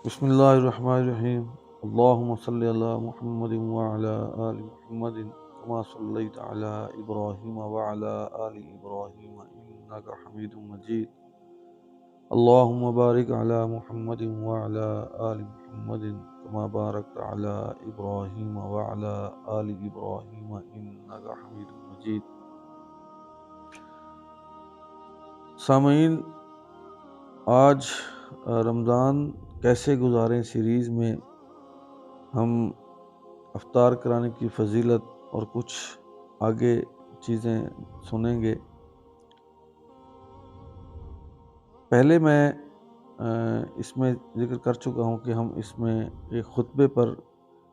بسم اللہ الرحمن الرحیم اللہم صلی علی محمد وعلی آل محمد کما صلیت علی ابراہیم وعلی آل ابراہیم انک حمید مجید اللہم بارک علی محمد وعلی آل محمد کما بارکت علی ابراہیم وعلی آل ابراہیم انک حمید مجید۔ سامعین، آج رمضان کیسے گزاریں سیریز میں ہم افطار کرانے کی فضیلت اور کچھ آگے چیزیں سنیں گے۔ پہلے میں اس میں ذکر کر چکا ہوں کہ ہم اس میں ایک خطبے پر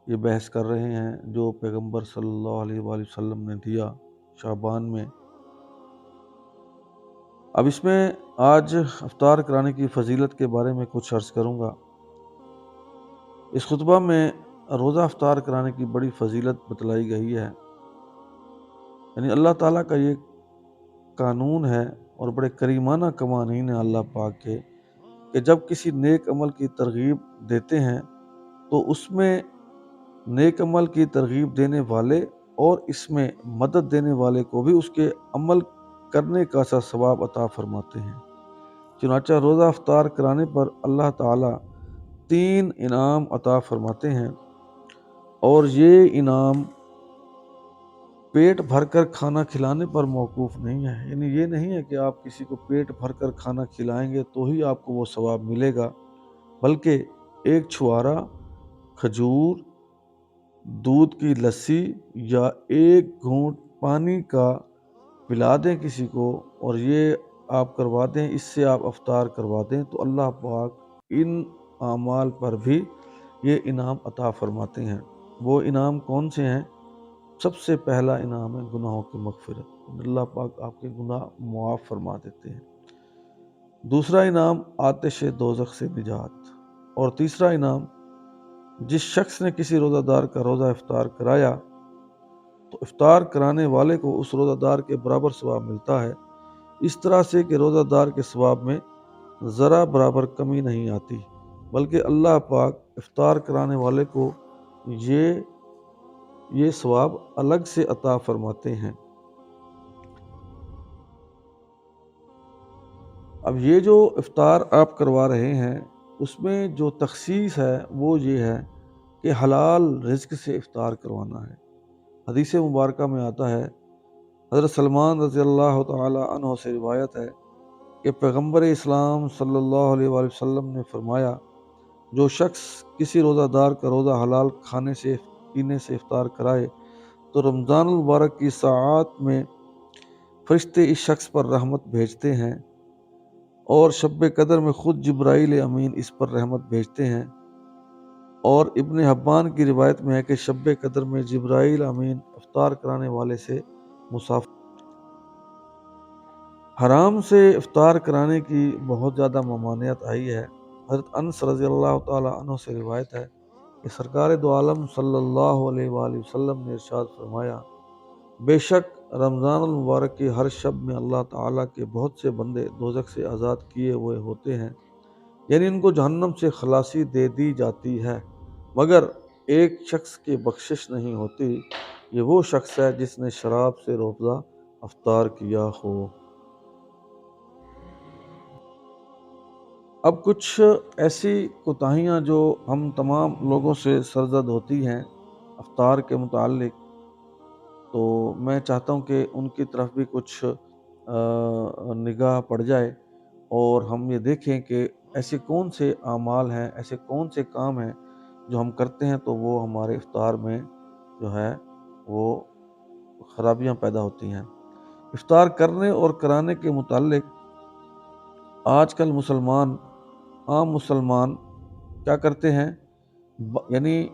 یہ بحث کر رہے ہیں جو پیغمبر صلی اللہ علیہ وآلہ وسلم نے دیا شعبان میں۔ اب اس میں آج افطار کرانے کی فضیلت کے بارے میں کچھ عرض کروں گا۔ اس خطبہ میں روزہ افطار کرانے کی بڑی فضیلت بتلائی گئی ہے، یعنی اللہ تعالیٰ کا یہ قانون ہے اور بڑے کریمانہ قوانین ہیں اللہ پاک کے کہ جب کسی نیک عمل کی ترغیب دیتے ہیں تو اس میں نیک عمل کی ترغیب دینے والے اور اس میں مدد دینے والے کو بھی اس کے عمل کرنے کا سا ثواب عطا فرماتے ہیں۔ چنانچہ روزہ افطار کرانے پر اللہ تعالیٰ 3 انعام عطا فرماتے ہیں، اور یہ انعام پیٹ بھر کر کھانا کھلانے پر موقوف نہیں ہے، یعنی یہ نہیں ہے کہ آپ کسی کو پیٹ بھر کر کھانا کھلائیں گے تو ہی آپ کو وہ ثواب ملے گا، بلکہ ایک چھوارا کھجور، دودھ کی لسی یا ایک گھونٹ پانی کا پلا دیں کسی کو اور یہ آپ کروا دیں، اس سے آپ افطار کروا دیں تو اللہ پاک ان اعمال پر بھی یہ انعام عطا فرماتے ہیں۔ وہ انعام کون سے ہیں؟ سب سے پہلا انعام ہے گناہوں کی مغفرت، اللہ پاک آپ کے گناہ معاف فرما دیتے ہیں۔ دوسرا انعام آتش دوزخ سے نجات، اور تیسرا انعام جس شخص نے کسی روزہ دار کا روزہ افطار کرایا تو افطار کرانے والے کو اس روزہ دار کے برابر ثواب ملتا ہے، اس طرح سے کہ روزہ دار کے ثواب میں ذرا برابر کمی نہیں آتی، بلکہ اللہ پاک افطار کرانے والے کو یہ ثواب الگ سے عطا فرماتے ہیں۔ اب یہ جو افطار آپ کروا رہے ہیں اس میں جو تخصیص ہے وہ یہ ہے کہ حلال رزق سے افطار کروانا ہے۔ حدیث مبارکہ میں آتا ہے، حضرت سلمان رضی اللہ تعالی عنہ سے روایت ہے کہ پیغمبر اسلام صلی اللہ علیہ وآلہ وسلم نے فرمایا، جو شخص کسی روزہ دار کا روزہ حلال کھانے سے پینے سے افطار کرائے تو رمضان المبارک کی ساعات میں فرشتے اس شخص پر رحمت بھیجتے ہیں، اور شب قدر میں خود جبرائیل امین اس پر رحمت بھیجتے ہیں، اور ابن حبان کی روایت میں ہے کہ شب قدر میں جبرائیل امین افطار کرانے والے سے مسافر۔ حرام سے افطار کرانے کی بہت زیادہ ممانعت آئی ہے۔ حضرت انس رضی اللہ تعالی عنہ سے روایت ہے کہ سرکار دو عالم صلی اللہ علیہ وآلہ وسلم نے ارشاد فرمایا، بے شک رمضان المبارک کی ہر شب میں اللہ تعالیٰ کے بہت سے بندے دوزخ سے آزاد کیے ہوئے ہوتے ہیں، یعنی ان کو جہنم سے خلاصی دے دی جاتی ہے، مگر ایک شخص کی بخشش نہیں ہوتی، یہ وہ شخص ہے جس نے شراب سے روزہ افطار کیا ہو۔ اب کچھ ایسی کوتاہیاں جو ہم تمام لوگوں سے سرزد ہوتی ہیں افطار کے متعلق، تو میں چاہتا ہوں کہ ان کی طرف بھی کچھ نگاہ پڑ جائے اور ہم یہ دیکھیں کہ ایسے کون سے اعمال ہیں، ایسے کون سے کام ہیں جو ہم کرتے ہیں تو وہ ہمارے افطار میں جو ہے وہ خرابیاں پیدا ہوتی ہیں۔ افطار کرنے اور کرانے کے متعلق آج کل عام مسلمان کیا کرتے ہیں، یعنی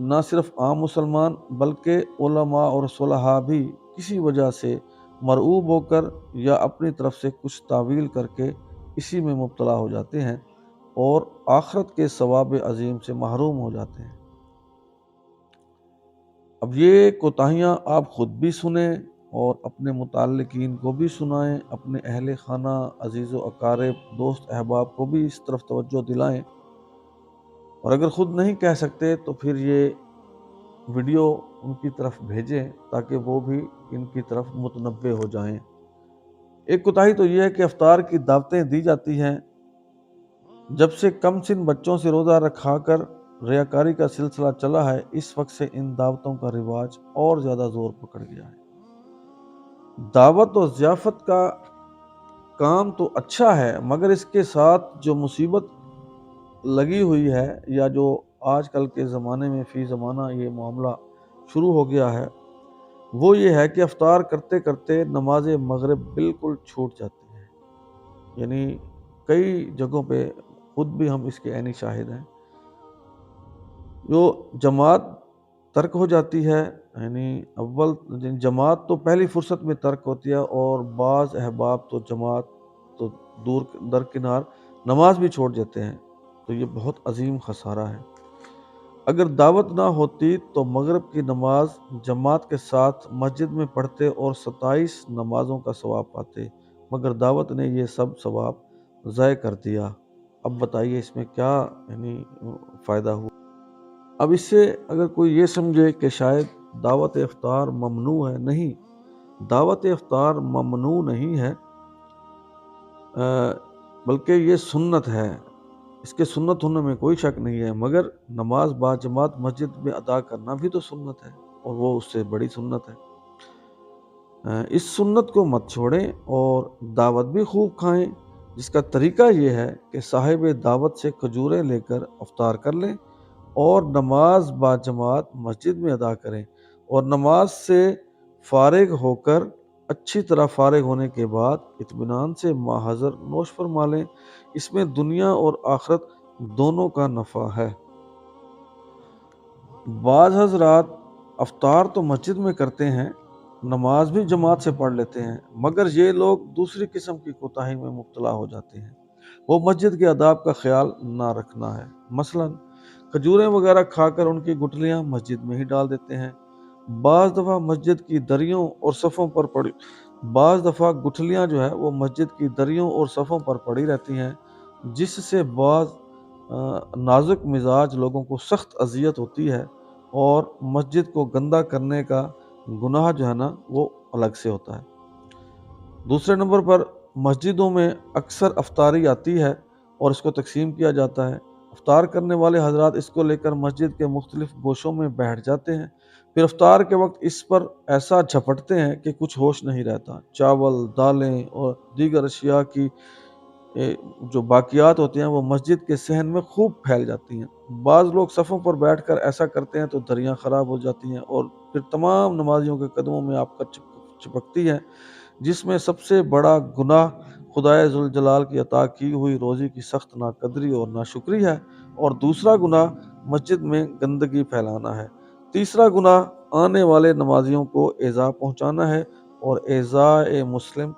نہ صرف عام مسلمان بلکہ علماء اور صلحاء بھی کسی وجہ سے مرعوب ہو کر یا اپنی طرف سے کچھ تعویل کر کے اسی میں مبتلا ہو جاتے ہیں اور آخرت کے ثواب عظیم سے محروم ہو جاتے ہیں۔ اب یہ کوتاہیاں آپ خود بھی سنیں اور اپنے متعلقین کو بھی سنائیں، اپنے اہل خانہ، عزیز و اقارب، دوست احباب کو بھی اس طرف توجہ دلائیں اور اگر خود نہیں کہہ سکتے تو پھر یہ ویڈیو ان کی طرف بھیجیں تاکہ وہ بھی ان کی طرف متنبع ہو جائیں۔ ایک کوتاہی تو یہ ہے کہ افطار کی دعوتیں دی جاتی ہیں، جب سے کم سن بچوں سے روزہ رکھا کر ریاکاری کا سلسلہ چلا ہے، اس وقت سے ان دعوتوں کا رواج اور زیادہ زور پکڑ گیا ہے۔ دعوت و ضیافت کا کام تو اچھا ہے، مگر اس کے ساتھ جو مصیبت لگی ہوئی ہے یا جو آج کل کے زمانے میں فی زمانہ یہ معاملہ شروع ہو گیا ہے، وہ یہ ہے کہ افطار کرتے کرتے نماز مغرب بالکل چھوٹ جاتی ہے۔ یعنی کئی جگہوں پہ خود بھی ہم اس کے عینی شاہد ہیں، جو جماعت ترک ہو جاتی ہے، یعنی اول جماعت تو پہلی فرصت میں ترک ہوتی ہے، اور بعض احباب تو جماعت تو دور درکنار نماز بھی چھوڑ دیتے ہیں، تو یہ بہت عظیم خسارہ ہے۔ اگر دعوت نہ ہوتی تو مغرب کی نماز جماعت کے ساتھ مسجد میں پڑھتے اور 27 نمازوں کا ثواب پاتے، مگر دعوت نے یہ سب ثواب ضائع کر دیا۔ اب بتائیے اس میں کیا فائدہ ہوا؟ اب اس سے اگر کوئی یہ سمجھے کہ شاید دعوت افطار ممنوع ہے، نہیں، دعوت افطار ممنوع نہیں ہے، بلکہ یہ سنت ہے، اس کے سنت ہونے میں کوئی شک نہیں ہے، مگر نماز با جماعت مسجد میں ادا کرنا بھی تو سنت ہے، اور وہ اس سے بڑی سنت ہے۔ اس سنت کو مت چھوڑیں اور دعوت بھی خوب کھائیں، جس کا طریقہ یہ ہے کہ صاحب دعوت سے کھجوریں لے کر افطار کر لیں اور نماز با جماعت مسجد میں ادا کریں، اور نماز سے فارغ ہو کر اچھی طرح فارغ ہونے کے بعد اطمینان سے ماحضر نوش فرما لیں۔ اس میں دنیا اور آخرت دونوں کا نفع ہے۔ بعض حضرات افطار تو مسجد میں کرتے ہیں، نماز بھی جماعت سے پڑھ لیتے ہیں، مگر یہ لوگ دوسری قسم کی کوتاہی میں مبتلا ہو جاتے ہیں۔ وہ مسجد کے آداب کا خیال نہ رکھنا ہے، مثلا کھجوریں وغیرہ کھا کر ان کی گٹلیاں مسجد میں ہی ڈال دیتے ہیں۔ بعض دفعہ مسجد کی دریوں اور صفوں پر پڑی بعض دفعہ گٹھلیاں جو ہے وہ مسجد کی دریوں اور صفوں پر پڑی رہتی ہیں، جس سے بعض نازک مزاج لوگوں کو سخت اذیت ہوتی ہے، اور مسجد کو گندہ کرنے کا گناہ جو ہے نا وہ الگ سے ہوتا ہے۔ دوسرے نمبر پر مسجدوں میں اکثر افطاری آتی ہے اور اس کو تقسیم کیا جاتا ہے۔ افطار کرنے والے حضرات اس کو لے کر مسجد کے مختلف گوشوں میں بیٹھ جاتے ہیں، پھر افطار کے وقت اس پر ایسا جھپٹتے ہیں کہ کچھ ہوش نہیں رہتا۔ چاول، دالیں اور دیگر اشیاء کی جو باقیات ہوتی ہیں وہ مسجد کے صحن میں خوب پھیل جاتی ہیں۔ بعض لوگ صفوں پر بیٹھ کر ایسا کرتے ہیں تو دریاں خراب ہو جاتی ہیں، اور پھر تمام نمازیوں کے قدموں میں آپ کا چپکتی ہیں، جس میں سب سے بڑا گناہ خدائے ذوالجلال کی عطا کی ہوئی روزی کی سخت ناقدری اور ناشکری ہے، اور دوسرا گناہ مسجد میں گندگی پھیلانا ہے۔ تیسرا گناہ آنے والے نمازیوں کو ایذا پہنچانا ہے، اور ایذاء مسلم